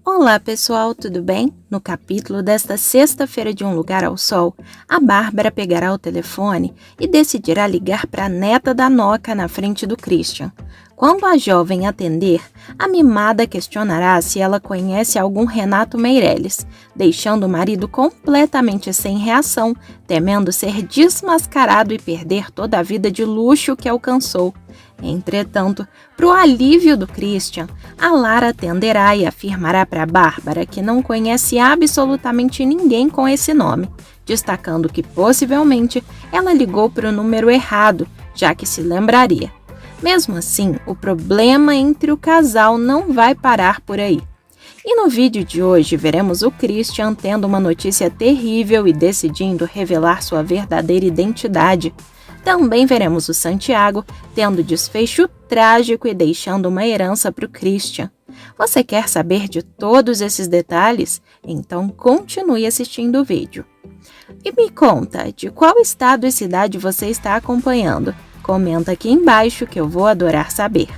Olá pessoal, tudo bem? No capítulo desta sexta-feira de Um Lugar ao Sol, a Bárbara pegará o telefone e decidirá ligar para a neta da Noca na frente do Christian. Quando a jovem atender, a mimada questionará se ela conhece algum Renato Meirelles, deixando o marido completamente sem reação, temendo ser desmascarado e perder toda a vida de luxo que alcançou. Entretanto, para o alívio do Christian, a Lara atenderá e afirmará para Bárbara que não conhece absolutamente ninguém com esse nome, destacando que possivelmente ela ligou para o número errado, já que se lembraria. Mesmo assim, o problema entre o casal não vai parar por aí. E no vídeo de hoje veremos o Christian tendo uma notícia terrível e decidindo revelar sua verdadeira identidade. Também veremos o Santiago tendo desfecho trágico e deixando uma herança para o Christian. Você quer saber de todos esses detalhes? Então continue assistindo o vídeo. E me conta, de qual estado e cidade você está acompanhando? Comenta aqui embaixo que eu vou adorar saber.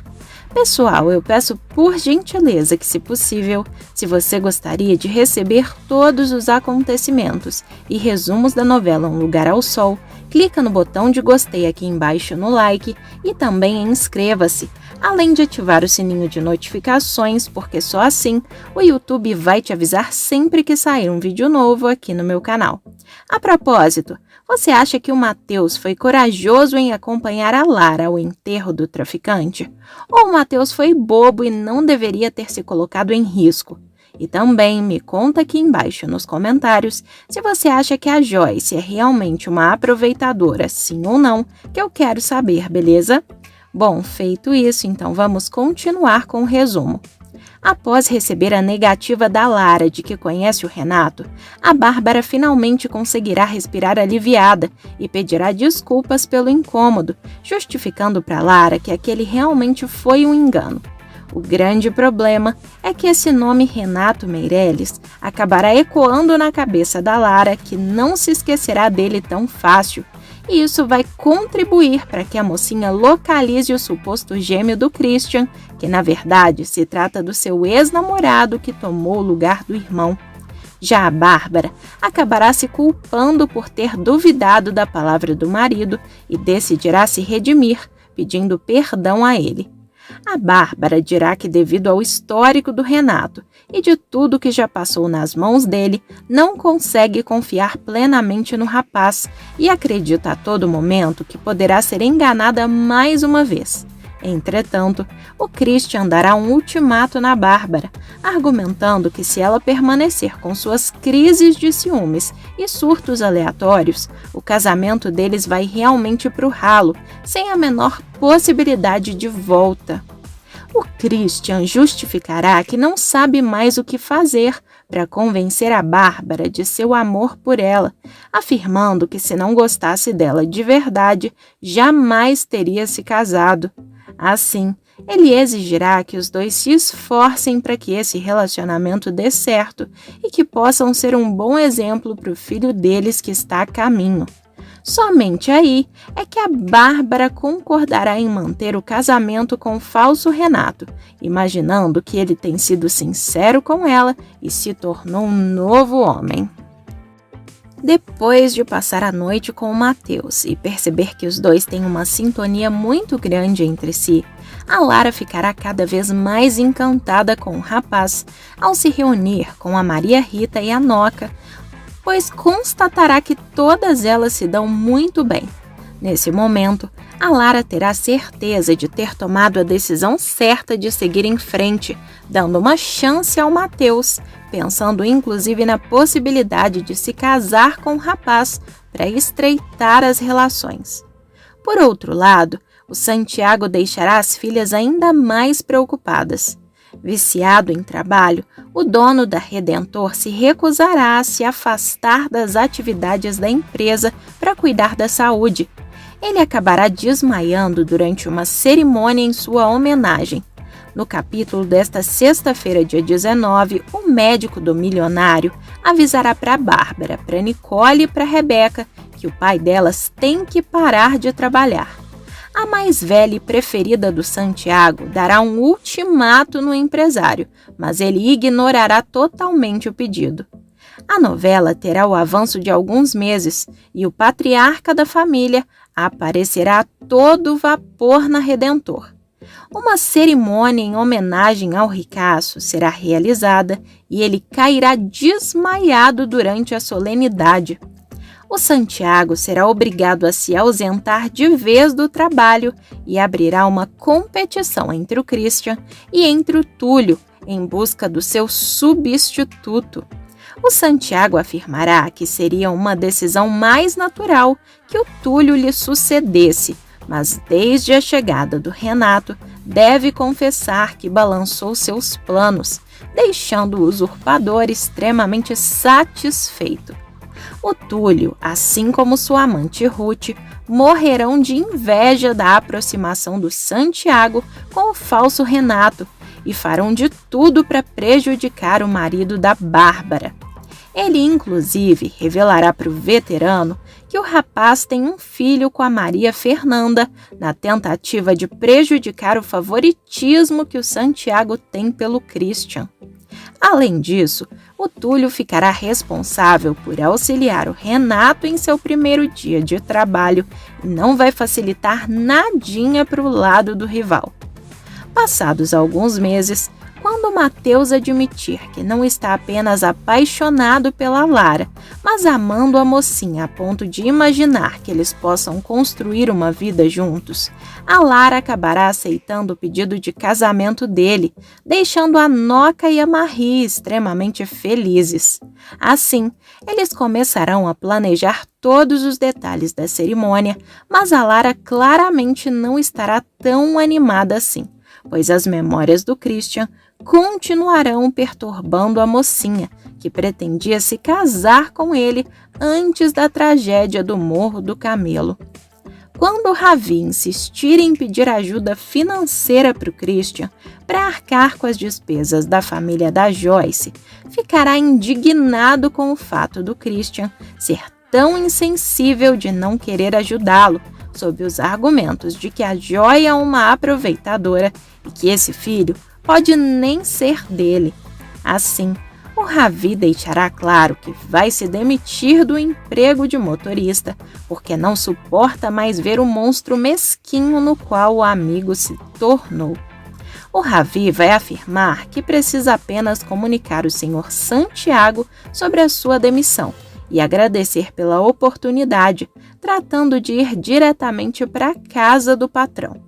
Pessoal, eu peço por gentileza que, se possível, se você gostaria de receber todos os acontecimentos e resumos da novela Um Lugar ao Sol, clica no botão de gostei aqui embaixo no like e também inscreva-se, além de ativar o sininho de notificações, porque só assim o YouTube vai te avisar sempre que sair um vídeo novo aqui no meu canal. A propósito, você acha que o Matheus foi corajoso em acompanhar a Lara ao enterro do traficante? Ou o Matheus foi bobo e não deveria ter se colocado em risco? E também me conta aqui embaixo nos comentários se você acha que a Joyce é realmente uma aproveitadora, sim ou não, que eu quero saber, beleza? Bom, feito isso, então vamos continuar com o resumo. Após receber a negativa da Lara de que conhece o Renato, a Bárbara finalmente conseguirá respirar aliviada e pedirá desculpas pelo incômodo, justificando para Lara que aquele realmente foi um engano. O grande problema é que esse nome Renato Meirelles acabará ecoando na cabeça da Lara, que não se esquecerá dele tão fácil, e isso vai contribuir para que a mocinha localize o suposto gêmeo do Christian, que na verdade se trata do seu ex-namorado que tomou o lugar do irmão. Já a Bárbara acabará se culpando por ter duvidado da palavra do marido e decidirá se redimir, pedindo perdão a ele. A Bárbara dirá que, devido ao histórico do Renato e de tudo que já passou nas mãos dele, não consegue confiar plenamente no rapaz e acredita a todo momento que poderá ser enganada mais uma vez. Entretanto, o Christian dará um ultimato na Bárbara, argumentando que, se ela permanecer com suas crises de ciúmes e surtos aleatórios, o casamento deles vai realmente pro ralo, sem a menor possibilidade de volta. O Christian justificará que não sabe mais o que fazer para convencer a Bárbara de seu amor por ela, afirmando que, se não gostasse dela de verdade, jamais teria se casado. Assim, ele exigirá que os dois se esforcem para que esse relacionamento dê certo e que possam ser um bom exemplo para o filho deles que está a caminho. Somente aí é que a Bárbara concordará em manter o casamento com o falso Renato, imaginando que ele tem sido sincero com ela e se tornou um novo homem. Depois de passar a noite com o Matheus e perceber que os dois têm uma sintonia muito grande entre si, a Lara ficará cada vez mais encantada com o rapaz ao se reunir com a Maria Rita e a Noca, pois constatará que todas elas se dão muito bem. Nesse momento, a Lara terá certeza de ter tomado a decisão certa de seguir em frente, dando uma chance ao Matheus, pensando inclusive na possibilidade de se casar com o rapaz para estreitar as relações. Por outro lado, o Santiago deixará as filhas ainda mais preocupadas. Viciado em trabalho, o dono da Redentor se recusará a se afastar das atividades da empresa para cuidar da saúde. Ele acabará desmaiando durante uma cerimônia em sua homenagem. No capítulo desta sexta-feira, dia 19, o médico do milionário avisará para Bárbara, para Nicole e para Rebeca que o pai delas tem que parar de trabalhar. A mais velha e preferida do Santiago dará um ultimato no empresário, mas ele ignorará totalmente o pedido. A novela terá o avanço de alguns meses e o patriarca da família aparecerá a todo vapor na Redentor. Uma cerimônia em homenagem ao ricaço será realizada e ele cairá desmaiado durante a solenidade. O Santiago será obrigado a se ausentar de vez do trabalho e abrirá uma competição entre o Christian e entre o Túlio em busca do seu substituto. O Santiago afirmará que seria uma decisão mais natural que o Túlio lhe sucedesse, mas desde a chegada do Renato, deve confessar que balançou seus planos, deixando o usurpador extremamente satisfeito. O Túlio, assim como sua amante Ruth, morrerão de inveja da aproximação do Santiago com o falso Renato e farão de tudo para prejudicar o marido da Bárbara. Ele, inclusive, revelará para o veterano que o rapaz tem um filho com a Maria Fernanda, na tentativa de prejudicar o favoritismo que o Santiago tem pelo Christian. Além disso, o Túlio ficará responsável por auxiliar o Renato em seu primeiro dia de trabalho e não vai facilitar nadinha para o lado do rival. Passados alguns meses, quando Mateus admitir que não está apenas apaixonado pela Lara, mas amando a mocinha a ponto de imaginar que eles possam construir uma vida juntos, a Lara acabará aceitando o pedido de casamento dele, deixando a Noca e a Marie extremamente felizes. Assim, eles começarão a planejar todos os detalhes da cerimônia, mas a Lara claramente não estará tão animada assim, pois as memórias do Christian continuarão perturbando a mocinha, que pretendia se casar com ele antes da tragédia do Morro do Camelo. Quando Ravi insistir em pedir ajuda financeira para o Christian para arcar com as despesas da família da Joyce, ficará indignado com o fato do Christian ser tão insensível de não querer ajudá-lo, sob os argumentos de que a Joy é uma aproveitadora e que esse filho pode nem ser dele. Assim, o Ravi deixará claro que vai se demitir do emprego de motorista, porque não suporta mais ver o monstro mesquinho no qual o amigo se tornou. O Ravi vai afirmar que precisa apenas comunicar ao Sr. Santiago sobre a sua demissão e agradecer pela oportunidade, tratando de ir diretamente para a casa do patrão.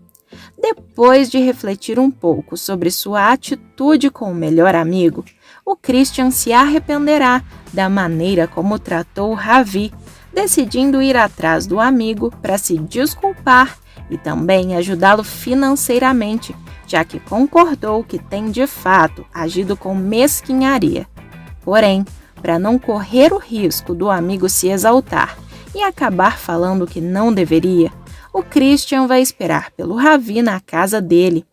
Depois de refletir um pouco sobre sua atitude com o melhor amigo, o Christian se arrependerá da maneira como tratou o Ravi, decidindo ir atrás do amigo para se desculpar e também ajudá-lo financeiramente, já que concordou que tem de fato agido com mesquinharia. Porém, para não correr o risco do amigo se exaltar e acabar falando que não deveria, o Christian vai esperar pelo Ravi na casa dele.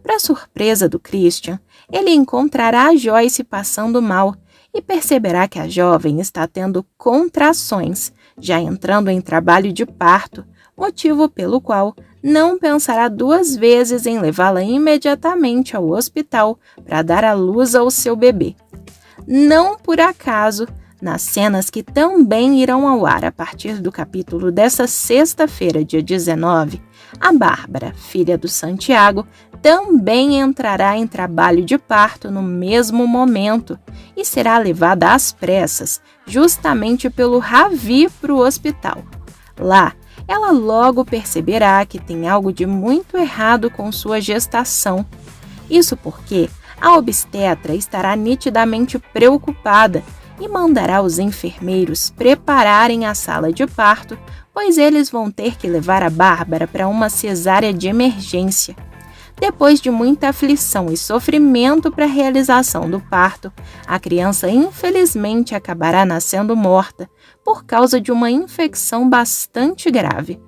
Para surpresa do Christian, ele encontrará a Joyce passando mal e perceberá que a jovem está tendo contrações, já entrando em trabalho de parto, motivo pelo qual não pensará duas vezes em levá-la imediatamente ao hospital para dar à luz ao seu bebê. Não por acaso, nas cenas que também irão ao ar a partir do capítulo dessa sexta-feira, dia 19, a Bárbara, filha do Santiago, também entrará em trabalho de parto no mesmo momento e será levada às pressas, justamente pelo Ravi para o hospital. Lá, ela logo perceberá que tem algo de muito errado com sua gestação. Isso porque a obstetra estará nitidamente preocupada e mandará os enfermeiros prepararem a sala de parto, pois eles vão ter que levar a Bárbara para uma cesárea de emergência. Depois de muita aflição e sofrimento para a realização do parto, a criança infelizmente acabará nascendo morta por causa de uma infecção bastante grave.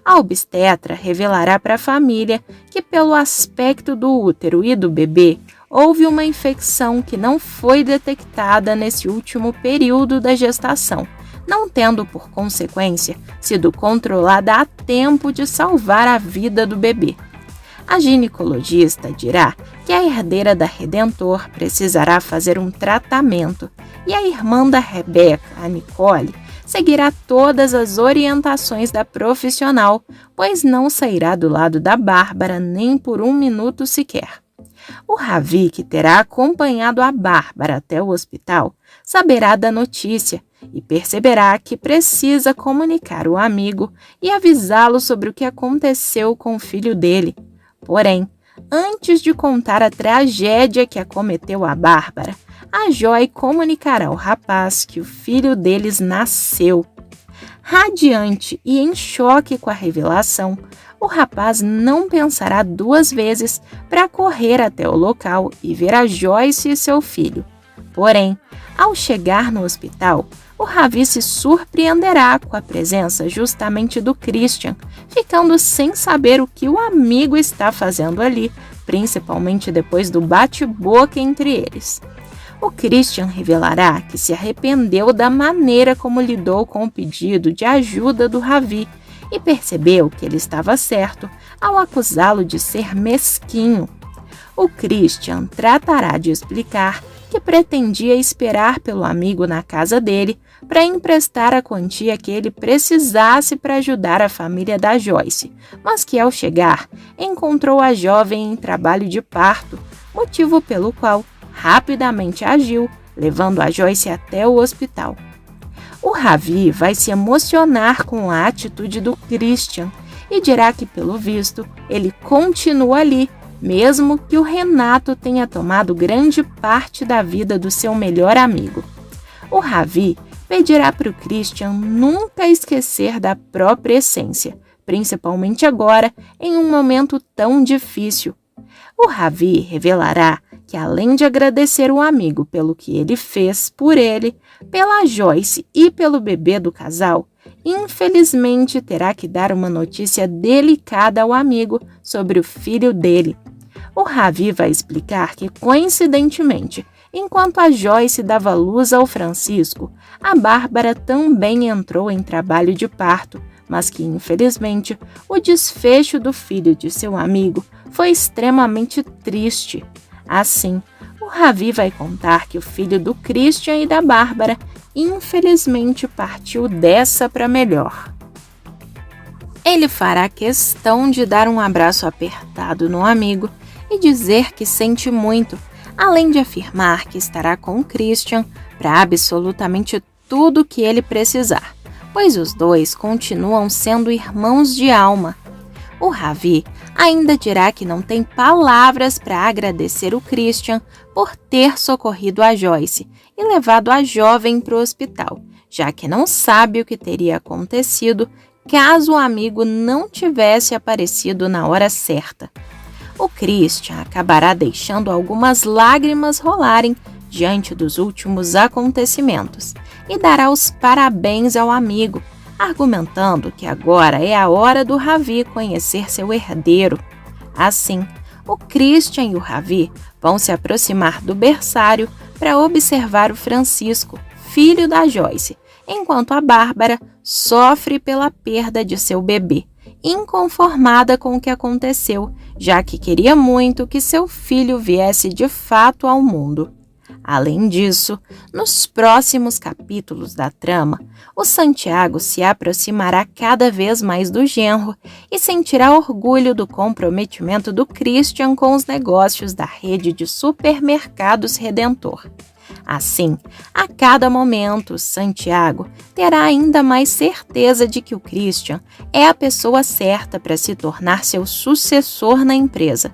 A obstetra revelará para a família que, pelo aspecto do útero e do bebê, houve uma infecção que não foi detectada nesse último período da gestação, não tendo por consequência sido controlada a tempo de salvar a vida do bebê. A ginecologista dirá que a herdeira da Redentor precisará fazer um tratamento e a irmã da Rebeca, a Nicole, seguirá todas as orientações da profissional, pois não sairá do lado da Bárbara nem por um minuto sequer. O Ravi, que terá acompanhado a Bárbara até o hospital, saberá da notícia e perceberá que precisa comunicar o amigo e avisá-lo sobre o que aconteceu com o filho dele. Porém, antes de contar a tragédia que acometeu a Bárbara, a Joy comunicará ao rapaz que o filho deles nasceu. Radiante e em choque com a revelação, o rapaz não pensará duas vezes para correr até o local e ver a Joyce e seu filho. Porém, ao chegar no hospital, o Ravi se surpreenderá com a presença justamente do Christian, ficando sem saber o que o amigo está fazendo ali, principalmente depois do bate-boca entre eles. O Christian revelará que se arrependeu da maneira como lidou com o pedido de ajuda do Ravi e percebeu que ele estava certo ao acusá-lo de ser mesquinho. O Christian tratará de explicar que pretendia esperar pelo amigo na casa dele para emprestar a quantia que ele precisasse para ajudar a família da Joyce, mas que ao chegar encontrou a jovem em trabalho de parto, motivo pelo qual rapidamente agiu, levando a Joyce até o hospital. O Ravi vai se emocionar com a atitude do Christian e dirá que, pelo visto, ele continua ali, mesmo que o Renato tenha tomado grande parte da vida do seu melhor amigo. O Ravi pedirá para o Christian nunca esquecer da própria essência, principalmente agora, em um momento tão difícil. O Ravi revelará que, além de agradecer o amigo pelo que ele fez por ele, pela Joyce e pelo bebê do casal, infelizmente terá que dar uma notícia delicada ao amigo sobre o filho dele. O Ravi vai explicar que, coincidentemente, enquanto a Joyce dava luz ao Francisco, a Bárbara também entrou em trabalho de parto, mas que, infelizmente, o desfecho do filho de seu amigo foi extremamente triste. Assim, o Ravi vai contar que o filho do Christian e da Bárbara, infelizmente, partiu dessa para melhor. Ele fará questão de dar um abraço apertado no amigo e dizer que sente muito, além de afirmar que estará com o Christian para absolutamente tudo que ele precisar, pois os dois continuam sendo irmãos de alma. O Ravi ainda dirá que não tem palavras para agradecer o Christian por ter socorrido a Joyce e levado a jovem para o hospital, já que não sabe o que teria acontecido caso o amigo não tivesse aparecido na hora certa. O Christian acabará deixando algumas lágrimas rolarem diante dos últimos acontecimentos e dará os parabéns ao amigo, argumentando que agora é a hora do Ravi conhecer seu herdeiro. Assim, o Christian e o Ravi vão se aproximar do berçário para observar o Francisco, filho da Joyce, enquanto a Bárbara sofre pela perda de seu bebê, inconformada com o que aconteceu, já que queria muito que seu filho viesse de fato ao mundo. Além disso, nos próximos capítulos da trama, o Santiago se aproximará cada vez mais do genro e sentirá orgulho do comprometimento do Christian com os negócios da rede de supermercados Redentor. Assim, a cada momento, Santiago terá ainda mais certeza de que o Christian é a pessoa certa para se tornar seu sucessor na empresa.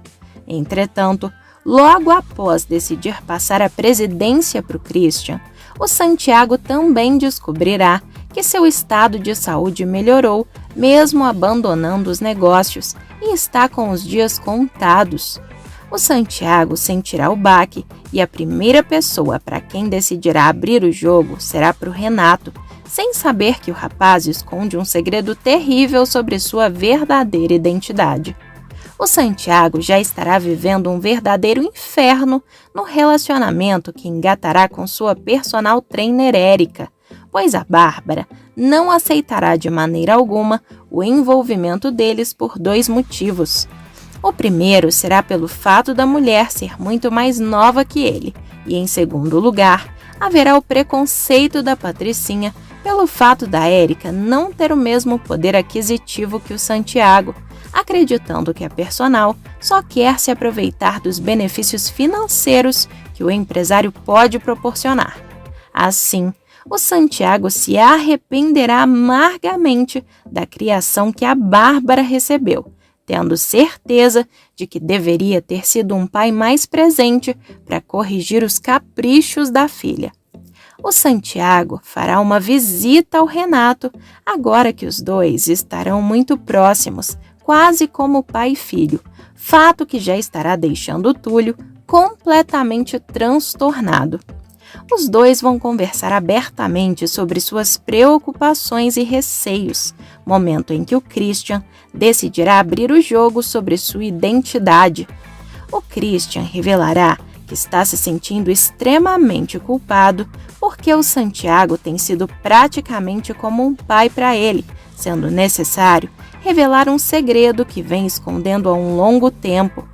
Entretanto, logo após decidir passar a presidência para o Christian, o Santiago também descobrirá que seu estado de saúde melhorou, mesmo abandonando os negócios, e está com os dias contados. O Santiago sentirá o baque e a primeira pessoa para quem decidirá abrir o jogo será para o Renato, sem saber que o rapaz esconde um segredo terrível sobre sua verdadeira identidade. O Santiago já estará vivendo um verdadeiro inferno no relacionamento que engatará com sua personal trainer Érica, pois a Bárbara não aceitará de maneira alguma o envolvimento deles por 2 motivos. O primeiro será pelo fato da mulher ser muito mais nova que ele, e em segundo lugar, haverá o preconceito da Patricinha pelo fato da Érica não ter o mesmo poder aquisitivo que o Santiago, acreditando que a personal só quer se aproveitar dos benefícios financeiros que o empresário pode proporcionar. Assim, o Santiago se arrependerá amargamente da criação que a Bárbara recebeu, tendo certeza de que deveria ter sido um pai mais presente para corrigir os caprichos da filha. O Santiago fará uma visita ao Renato, agora que os dois estarão muito próximos, quase como pai e filho, fato que já estará deixando o Túlio completamente transtornado. Os dois vão conversar abertamente sobre suas preocupações e receios, momento em que o Christian decidirá abrir o jogo sobre sua identidade. O Christian revelará que está se sentindo extremamente culpado porque o Santiago tem sido praticamente como um pai para ele, sendo necessário revelar um segredo que vem escondendo há um longo tempo.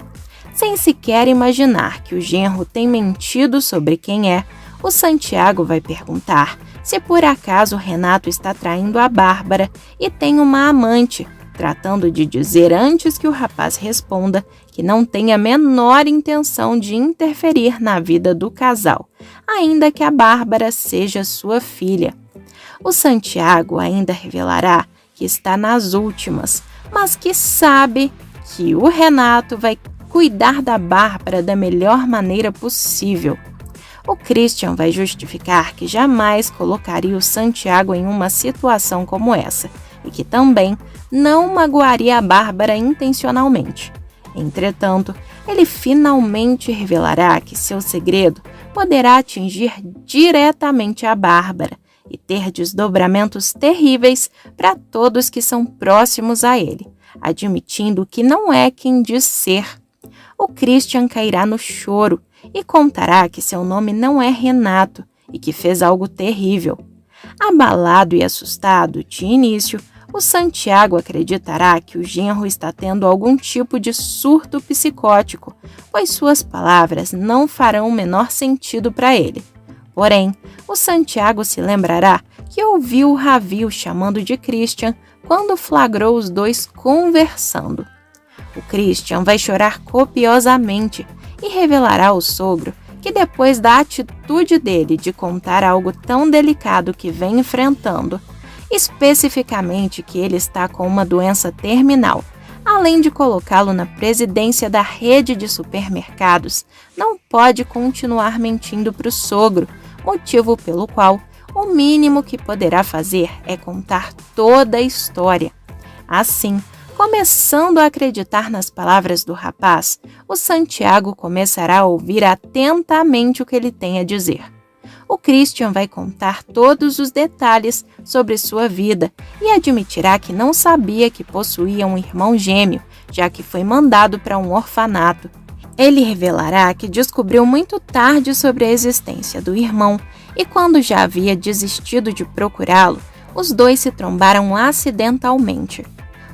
Sem sequer imaginar que o genro tem mentido sobre quem é, o Santiago vai perguntar se por acaso Renato está traindo a Bárbara e tem uma amante, tratando de dizer antes que o rapaz responda que não tem a menor intenção de interferir na vida do casal, ainda que a Bárbara seja sua filha. O Santiago ainda revelará que está nas últimas, mas que sabe que o Renato vai cuidar da Bárbara da melhor maneira possível. O Christian vai justificar que jamais colocaria o Santiago em uma situação como essa e que também não magoaria a Bárbara intencionalmente. Entretanto, ele finalmente revelará que seu segredo poderá atingir diretamente a Bárbara e ter desdobramentos terríveis para todos que são próximos a ele, admitindo que não é quem diz ser. O Christian cairá no choro e contará que seu nome não é Renato e que fez algo terrível. Abalado e assustado de início, o Santiago acreditará que o genro está tendo algum tipo de surto psicótico, pois suas palavras não farão o menor sentido para ele. Porém, o Santiago se lembrará que ouviu o Ravi o chamando de Christian quando flagrou os dois conversando. O Christian vai chorar copiosamente e revelará ao sogro que depois da atitude dele de contar algo tão delicado que vem enfrentando, especificamente que ele está com uma doença terminal, além de colocá-lo na presidência da rede de supermercados, não pode continuar mentindo para o sogro, motivo pelo qual o mínimo que poderá fazer é contar toda a história. Assim, começando a acreditar nas palavras do rapaz, o Santiago começará a ouvir atentamente o que ele tem a dizer. O Christian vai contar todos os detalhes sobre sua vida e admitirá que não sabia que possuía um irmão gêmeo, já que foi mandado para um orfanato. Ele revelará que descobriu muito tarde sobre a existência do irmão e quando já havia desistido de procurá-lo, os dois se trombaram acidentalmente.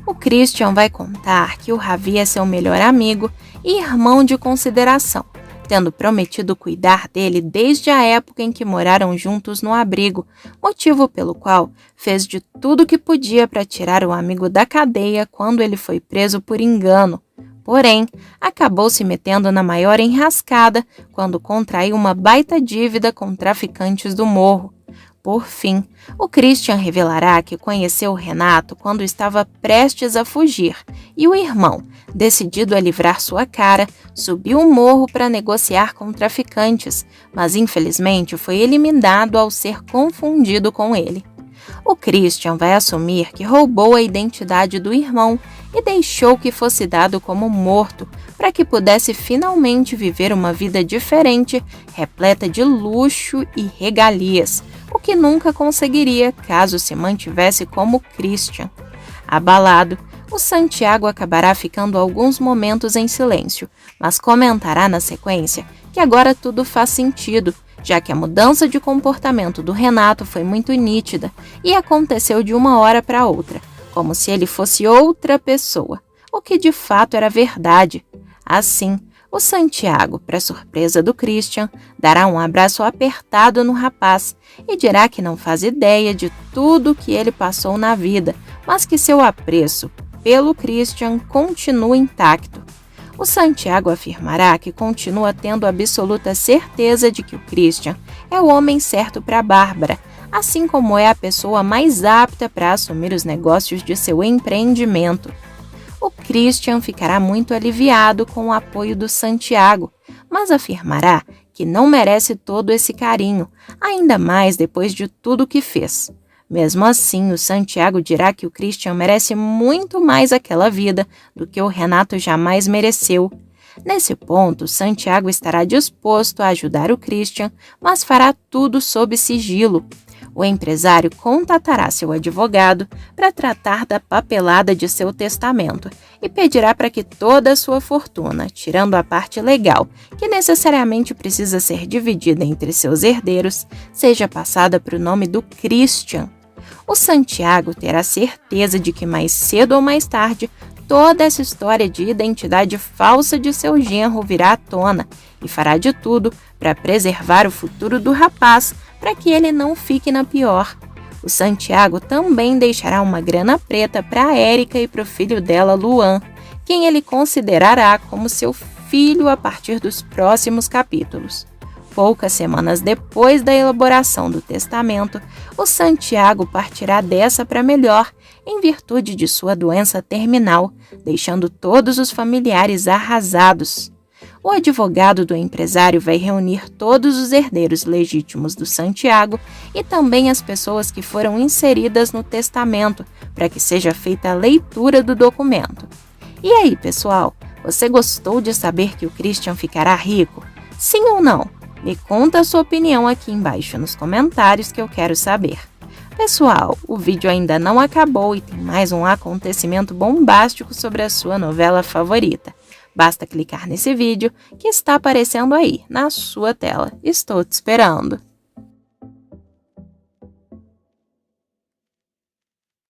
O Christian vai contar que o Ravi é seu melhor amigo e irmão de consideração, tendo prometido cuidar dele desde a época em que moraram juntos no abrigo, motivo pelo qual fez de tudo o que podia para tirar o amigo da cadeia quando ele foi preso por engano. Porém, acabou se metendo na maior enrascada quando contraiu uma baita dívida com traficantes do morro. Por fim, o Christian revelará que conheceu o Renato quando estava prestes a fugir e o irmão, decidido a livrar sua cara, subiu o morro para negociar com traficantes, mas infelizmente foi eliminado ao ser confundido com ele. O Christian vai assumir que roubou a identidade do irmão e deixou que fosse dado como morto para que pudesse finalmente viver uma vida diferente, repleta de luxo e regalias, o que nunca conseguiria caso se mantivesse como Christian. Abalado, o Santiago acabará ficando alguns momentos em silêncio, mas comentará na sequência que agora tudo faz sentido já que a mudança de comportamento do Renato foi muito nítida e aconteceu de uma hora para outra, como se ele fosse outra pessoa, o que de fato era verdade. Assim, o Santiago, para surpresa do Christian, dará um abraço apertado no rapaz e dirá que não faz ideia de tudo que ele passou na vida, mas que seu apreço pelo Christian continua intacto. O Santiago afirmará que continua tendo absoluta certeza de que o Christian é o homem certo para Bárbara, assim como é a pessoa mais apta para assumir os negócios de seu empreendimento. O Christian ficará muito aliviado com o apoio do Santiago, mas afirmará que não merece todo esse carinho, ainda mais depois de tudo que fez. Mesmo assim, o Santiago dirá que o Christian merece muito mais aquela vida do que o Renato jamais mereceu. Nesse ponto, Santiago estará disposto a ajudar o Christian, mas fará tudo sob sigilo. O empresário contatará seu advogado para tratar da papelada de seu testamento e pedirá para que toda a sua fortuna, tirando a parte legal, que necessariamente precisa ser dividida entre seus herdeiros, seja passada para o nome do Christian. O Santiago terá certeza de que mais cedo ou mais tarde toda essa história de identidade falsa de seu genro virá à tona e fará de tudo para preservar o futuro do rapaz para que ele não fique na pior. O Santiago também deixará uma grana preta para a Érica e para o filho dela, Luan, quem ele considerará como seu filho a partir dos próximos capítulos. Poucas semanas depois da elaboração do testamento, o Santiago partirá dessa para melhor, em virtude de sua doença terminal, deixando todos os familiares arrasados. O advogado do empresário vai reunir todos os herdeiros legítimos do Santiago e também as pessoas que foram inseridas no testamento, para que seja feita a leitura do documento. E aí, pessoal, você gostou de saber que o Christian ficará rico? Sim ou não? Me conta a sua opinião aqui embaixo nos comentários que eu quero saber. Pessoal, o vídeo ainda não acabou e tem mais um acontecimento bombástico sobre a sua novela favorita. Basta clicar nesse vídeo que está aparecendo aí, na sua tela. Estou te esperando!